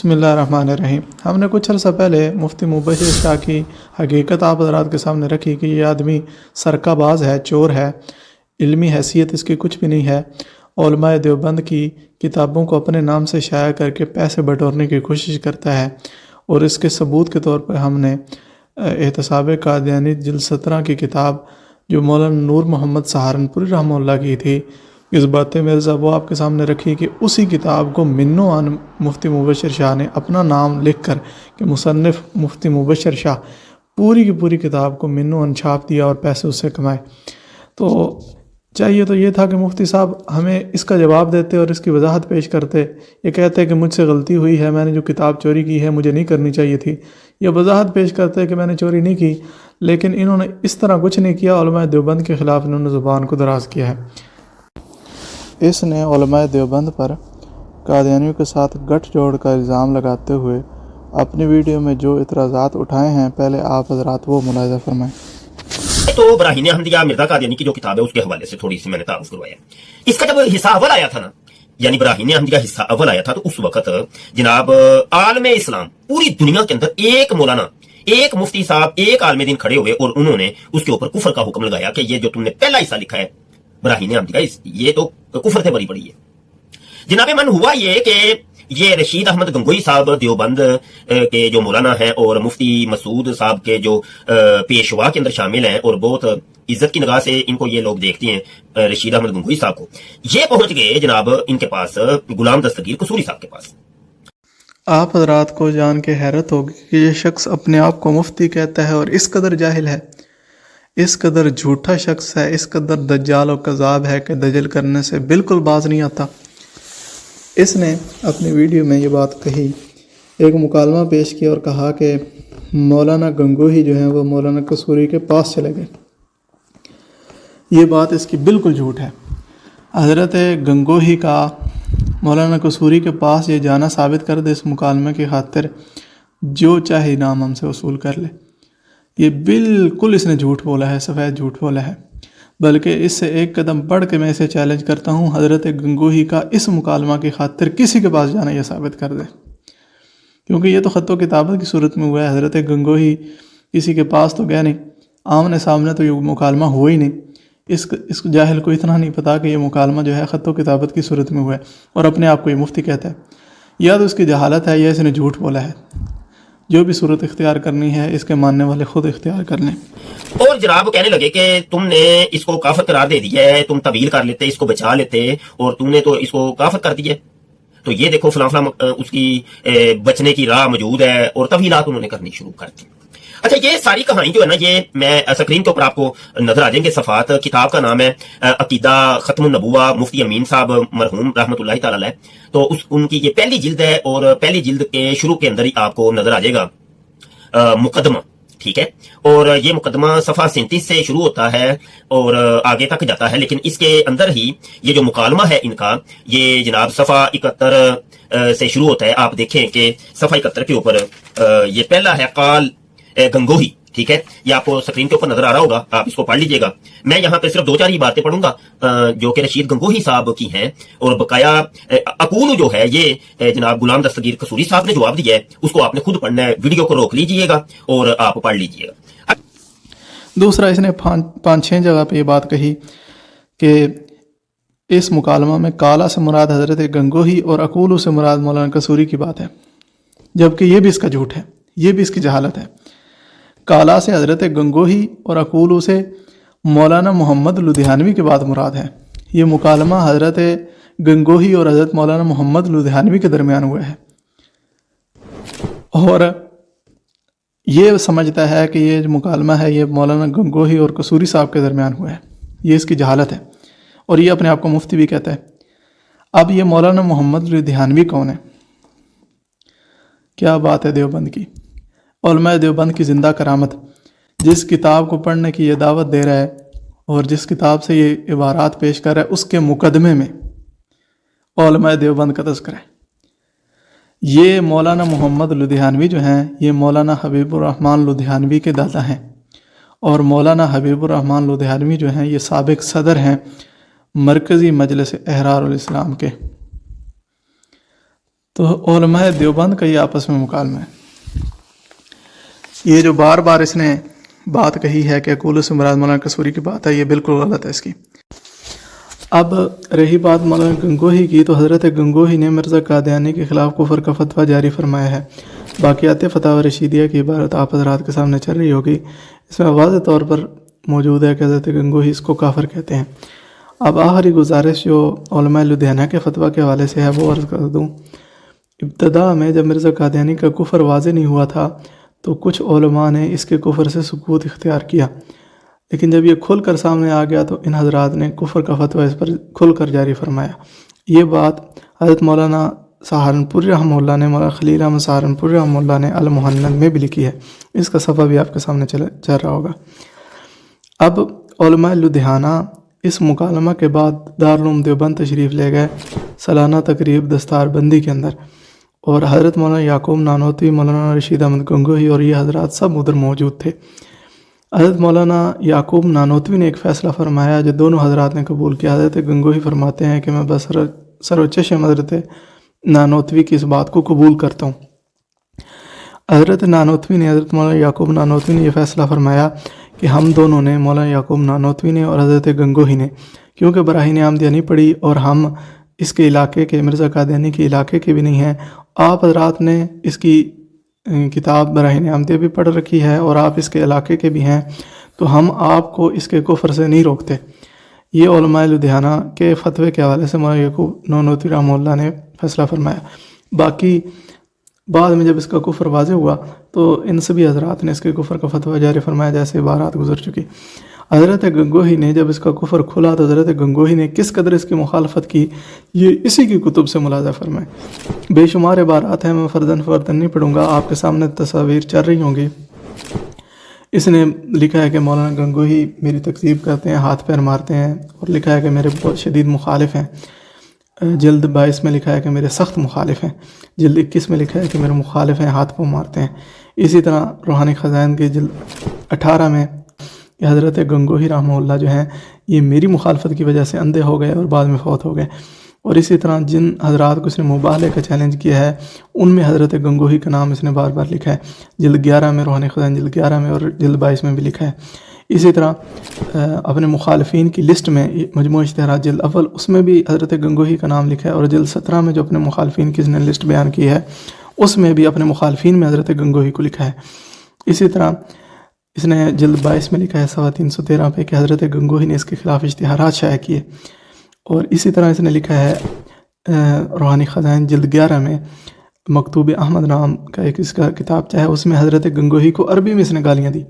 बिस्मिल्लाहिर्रहमानिर्रहीम। हमने कुछ अर्सा पहले मुफ्ती मुबशिर शाह की हकीकत आप हज़रात के सामने रखी कि ये आदमी सरकाबाज है, चोर है, इल्मी हैसियत इसकी कुछ भी नहीं है। उलमाए देवबंद की किताबों को अपने नाम से शाया करके पैसे बटोरने की कोशिश करता है। और इसके सबूत के तौर पर हमने एहतसाब कादियानी जिल्द 17 की किताब जो मौलाना नूर मोहम्मद सहारनपुरी रहमतुल्लाह की थी, इस बातें मिर्ज़ा वो आपके सामने रखी कि उसी किताब को मिन्नो आन मुफ्ती मुबशिर शाह ने अपना नाम लिख कर कि मुसन्निफ़ मुफ्ती मुबशिर शाह पूरी की पूरी किताब को मिन्नो आन छाप दिया और पैसे उससे कमाए। तो चाहिए तो ये था कि मुफ्ती साहब हमें इसका जवाब देते और इसकी वजाहत पेश करते। ये कहते हैं कि मुझसे गलती हुई है, मैंने जो किताब चोरी की है मुझे नहीं करनी चाहिए थी। ये वजाहत पेश करते हैं कि मैंने चोरी नहीं की, लेकिन इन्होंने इस तरह कुछ नहीं किया। उलमाए देवबंद के ख़िलाफ़ इन्होंने ज़ुबान को दराज़ किया है। इसने उलमाए देवबंद पर कादियानियों के साथ गठजोड़ का इल्ज़ाम लगाते हुए अपनी वीडियो में जो इतराज़ात उठाए हैं, पहले आप हज़रात वो मुलाहिज़ा फरमाएं। तो बराहीन अहमदिया मिर्जा कादियानी की जो किताब है उसके हवाले से थोड़ी सी मैंने तारुफ करवाया। इसका जब हिस्सा अव्वल आया था ना, यानी बराहीन अहमदिया हिस्सा अव्वल आया था, तो उस वक्त जनाब आलम इस्लाम पूरी दुनिया के अंदर एक मौलाना, एक मुफ्ती साहब, एक आलम दिन खड़े हुए और उन्होंने उसके ऊपर कुफर का हुक्म लगाया कि ये जो तुमने पहला हिस्सा लिखा है बराहीन अहमदिया, ये तो कुफर से बड़ी है। जनाब मन हुआ ये कि ये रशीद अहमद गंगोई साहब देवबंद के जो मौलाना हैं और मुफ्ती मसूद साहब के जो पेशवा के अंदर शामिल हैं और बहुत इज्जत की निगाह से इनको ये लोग देखते हैं, रशीद अहमद गंगोई साहब को, ये पहुंच गए जनाब इनके पास, गुलाम दस्तगीर कसूरी साहब के पास। आप हज़रात को जान के हैरत होगी कि ये शख्स अपने आप को मुफ्ती कहता है और इस कदर जाहिल है, इस कदर झूठा शख्स है, इस कदर दज्जाल और कज़ाब है कि दजल करने से बिल्कुल बाज नहीं आता। इसने अपनी वीडियो में ये बात कही, एक मुकालमा पेश किया और कहा कि मौलाना गंगोही जो हैं वो मौलाना कसूरी के पास चले गए। ये बात इसकी बिल्कुल झूठ है। हज़रत गंगोही का मौलाना कसूरी के पास ये जाना साबित कर दे इस मुकालमे की खातिर जो चाहे इनाम हमसे वसूल कर ले। ये बिल्कुल इसने झूठ बोला है, सफ़ेद झूठ बोला है। बल्कि इससे एक कदम बढ़ के मैं इसे चैलेंज करता हूँ, हज़रत गंगोही का इस मुकालमा की खातिर किसी के पास जाना यह साबित कर दे, क्योंकि ये तो ख़त्तो किताबत की सूरत में हुआ है। हज़रत गंगोही किसी के पास तो गया नहीं, आमने सामने तो ये मुकालमा हुआ ही नहीं। इस जाहिल को इतना नहीं पता कि ये मुकालमा जो है ख़त्तो किताबत की सूरत में हुआ है और अपने आप को ये मुफ्ती कहता है। या तो इसकी जहालत है या इसने झूठ बोला है। जो भी सूरत इख्तियार करनी है इसके मानने वाले खुद इख्तियार कर लें। और जनाब कहने लगे कि तुमने इसको काफिर करार दे दिया है, तुम तवील कर लेते, इसको बचा लेते, और तुमने तो इसको काफिर कर दिया। तो ये देखो फलां फलां उसकी बचने की राह मौजूद है, और तवीलात उन्होंने करनी शुरू कर दी। अच्छा, ये सारी कहानी जो है ना, ये मैं स्क्रीन के ऊपर आपको नजर आ जाएंगे सफात। किताब का नाम है अकीदा खत्मुन नबुवा, मुफ्ती अमीन साहब मरहूम रहमतुल्लाहि तआला अलैह। तो उनकी ये पहली जिल्द है और पहली जिल्द के शुरू के अंदर ही आपको नजर आ जाएगा मुकदमा, ठीक है। और ये मुकदमा सफा 37 से शुरू होता है और आगे तक जाता है, लेकिन इसके अंदर ही ये जो मुकालमा है इनका, ये जनाब सफा 71 से शुरू होता है। आप देखें कि सफा 71 के ऊपर ये पहला है काल गंगोही, ठीक है। ये आपको स्क्रीन के ऊपर नजर आ रहा होगा, आप इसको पढ़ लीजिएगा। मैं यहाँ पे सिर्फ 2-4 ही बातें पढ़ूंगा जो कि रशीद गंगोही साहब की हैं, और बकाया अकूल जो है ये जनाब गुलाम दस्तगीर कसूरी साहब ने जवाब दिया है, उसको आपने खुद पढ़ना है। वीडियो को रोक लीजिएगा और आप पढ़ लीजिएगा। दूसरा, इसने 5-6 जगह पे ये बात कही कि इस मुकालमा में काला से मुराद हज़रत गंगोही और अकूलू से मुराद मौलाना कसूरी की बात है, जबकि ये भी इसका झूठ है, ये भी इसकी जहालत है। काला से हज़रत गंगोही और अकूलू से मौलाना मोहम्मद लुधियानवी के बाद मुराद है। ये मुकालमा हज़रत गंगोही और हज़रत मौलाना मोहम्मद लुधियानवी के दरमियान हुआ है, और ये समझता है कि ये जो मुकालमा है ये मौलाना गंगोही और कसूरी साहब के दरमियान हुआ है। ये इसकी जहालत है और ये अपने आप को मुफ्ती भी कहता है। अब ये मौलाना मोहम्मद लुधियानवी कौन है? क्या बात है देवबंद की, उलमाए देवबंद की ज़िंदा करामत, जिस किताब को पढ़ने की ये दावत दे रहा है और जिस किताब से ये इबारात पेश कर रहा है, उसके मुकदमे में उलमाए देवबंद का तज़किरा है। ये मौलाना मोहम्मद लुधियानवी जो हैं, ये मौलाना हबीबुर रहमान लुधियानवी के दादा हैं, और मौलाना हबीबुर रहमान लुधियानवी जो हैं ये साबिक सदर हैं मरकज़ी मजलिस एहरारुल इस्लाम के। تو علماء دیوبند کا یہ آپس میں مکالمہ ہے. یہ جو بار بار اس نے بات کہی ہے کہ اقول سے مراد مولانا قصوری کی بات ہے، یہ بالکل غلط ہے اس کی. اب رہی بات مولانا گنگوہی کی، تو حضرت گنگوہی نے مرزا قادیانی کے خلاف کفر کا فتویٰ جاری فرمایا ہے. باقیات فتاوی رشیدیہ کی عبارت آپ حضرات کے سامنے چل رہی ہوگی. اس میں واضح طور پر موجود ہے کہ حضرت گنگوہی اس کو کافر کہتے ہیں. اب آخری گزارش جو علماء لدھیانہ کے فتویٰ کے حوالے سے ہے وہ عرض کر دوں. ابتدا میں جب مرزا قادیانی کا کفر واضح نہیں ہوا تھا تو کچھ علماء نے اس کے کفر سے سکوت اختیار کیا، لیکن جب یہ کھل کر سامنے آ گیا تو ان حضرات نے کفر کا فتویٰ اس پر کھل کر جاری فرمایا. یہ بات حضرت مولانا سہارنپوری رحمہ اللہ نے، مولانا خلیل احمد سہارنپوری رحمہ اللہ نے المحند میں بھی لکھی ہے. اس کا صفحہ بھی آپ کے سامنے چل رہا ہوگا. اب علماء لدھیانہ اس مکالمہ کے بعد دارالعلوم دیوبند تشریف لے گئے سالانہ تقریب دستار بندی کے اندر، اور حضرت مولانا یعقوب نانوتوی، مولانا رشید احمد گنگوہی اور یہ حضرات سب ادھر موجود تھے. حضرت مولانا یعقوب نانوتوی نے ایک فیصلہ فرمایا جو دونوں حضرات نے قبول کیا. حضرت گنگوہی فرماتے ہیں کہ میں بس سر و چشم حضرت نانوتوی کی اس بات کو قبول کرتا ہوں. حضرت نانوتوی نے، حضرت مولانا یعقوب نانوتوی نے یہ فیصلہ فرمایا کہ ہم دونوں نے، مولانا یعقوب نانوتوی نے اور حضرت گنگوہی نے، کیونکہ براہین احمدیہ نہیں پڑھی اور ہم اس کے علاقے کے، مرزا قادیانی کے علاقے کے بھی نہیں ہیں، آپ حضرات نے اس کی کتاب براہین احمدیہ بھی پڑھ رکھی ہے اور آپ اس کے علاقے کے بھی ہیں، تو ہم آپ کو اس کے کفر سے نہیں روکتے. یہ علماء لدھیانہ کے فتوے کے حوالے سے مولانا یعقوب نانوتوی رحمہ اللہ نے فیصلہ فرمایا. باقی بعد میں جب اس کا کفر واضح ہوا تو ان سبھی حضرات نے اس کے کفر کا فتویٰ جاری فرمایا، جیسے بارات گزر چکی. حضرت گنگوہی نے جب اس کا کفر کھلا تو حضرت گنگوہی نے کس قدر اس کی مخالفت کی، یہ اسی کی کتب سے ملاحظہ فرمائے. بے شمار عبارات ہیں، میں فردن نہیں پڑھوں گا، آپ کے سامنے تصاویر چل رہی ہوں گی. اس نے لکھا ہے کہ مولانا گنگوہی میری تکذیب کرتے ہیں، ہاتھ پیر مارتے ہیں، اور لکھا ہے کہ میرے بہت شدید مخالف ہیں. جلد 22 میں لکھا ہے کہ میرے سخت مخالف ہیں. جلد 21 میں لکھا ہے کہ میرے مخالف ہیں، ہاتھ پاؤں مارتے ہیں. اسی طرح روحانی خزائن کے جلد 18 میں کہ حضرت گنگوہی رحمہ اللہ جو ہیں یہ میری مخالفت کی وجہ سے اندھے ہو گئے اور بعد میں فوت ہو گئے. اور اسی طرح جن حضرات کو اس نے مباہلے کا چیلنج کیا ہے ان میں حضرت گنگوہی کا نام اس نے بار بار لکھا ہے. جلد 11 میں روحانی خزائن جلد 11 میں اور جلد 22 میں بھی لکھا ہے. اسی طرح اپنے مخالفین کی لسٹ میں مجموعہ اشتہارات جلد اول اس میں بھی حضرت گنگوہی کا نام لکھا ہے، اور جلد 17 میں جو اپنے مخالفین کی اس نے لسٹ بیان کی ہے اس میں بھی اپنے مخالفین میں حضرت گنگوہی کو لکھا ہے. اسی طرح اس نے جلد 22 میں لکھا ہے صفحہ 313 پہ کہ حضرت گنگوہی نے اس کے خلاف اشتہارات شائع کیے. اور اسی طرح اس نے لکھا ہے روحانی خزائن جلد 11 میں مکتوب احمد نام کا ایک اس کا کتاب چاہے، اس میں حضرت گنگوہی کو عربی میں اس نے گالیاں دی.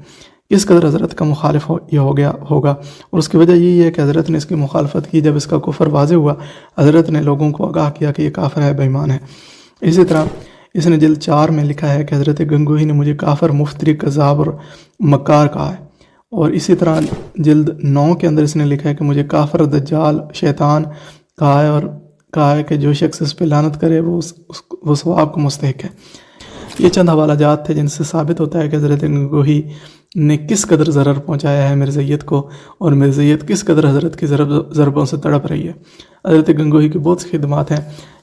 اس قدر حضرت کا مخالف یہ ہو گیا ہوگا، اور اس کی وجہ یہی ہے کہ حضرت نے اس کی مخالفت کی. جب اس کا کفر واضح ہوا حضرت نے لوگوں کو آگاہ کیا کہ یہ کافر ہے، بے ایمان ہے. اسی طرح اس نے جلد 4 میں لکھا ہے کہ حضرت گنگوہی نے مجھے کافر، مفتری، کذاب اور مکار کہا ہے. اور اسی طرح جلد 9 کے اندر اس نے لکھا ہے کہ مجھے کافر، دجال، شیطان کہا ہے، اور کہا ہے کہ جو شخص اس پہ لعنت کرے وہ ثواب کو مستحق ہے. یہ چند حوالہ جات تھے جن سے ثابت ہوتا ہے کہ حضرت گنگوہی نے کس قدر ضرر پہنچایا ہے مرزائیت کو، اور مرزائیت کس قدر حضرت کی ضربوں سے تڑپ رہی ہے. حضرت گنگوہی کی بہت سی خدمات ہیں.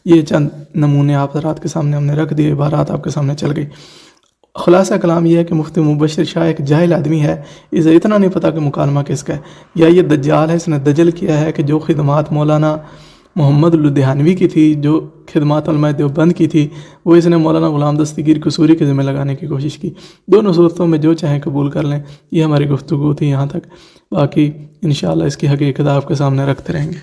یہ چند نمونے آپ حضرات کے سامنے ہم نے رکھ دیے، عبارات آپ کے سامنے چل گئی. خلاصہ کلام یہ ہے کہ مفتی مبشر شاہ ایک جاہل آدمی ہے، اسے اتنا نہیں پتہ کہ مکالمہ کس کا ہے. یا یہ دجال ہے، اس نے دجل کیا ہے کہ جو خدمات مولانا محمد لدھیانوی کی تھی، جو خدمات علماء دیوبند کی تھی، وہ اس نے مولانا غلام دستگیر قصوری کے ذمہ لگانے کی کوشش کی. دونوں صورتوں میں جو چاہیں قبول کر لیں. یہ ہماری گفتگو تھی یہاں تک، باقی انشاءاللہ اس کی حقیقت آپ کے سامنے رکھتے رہیں گے.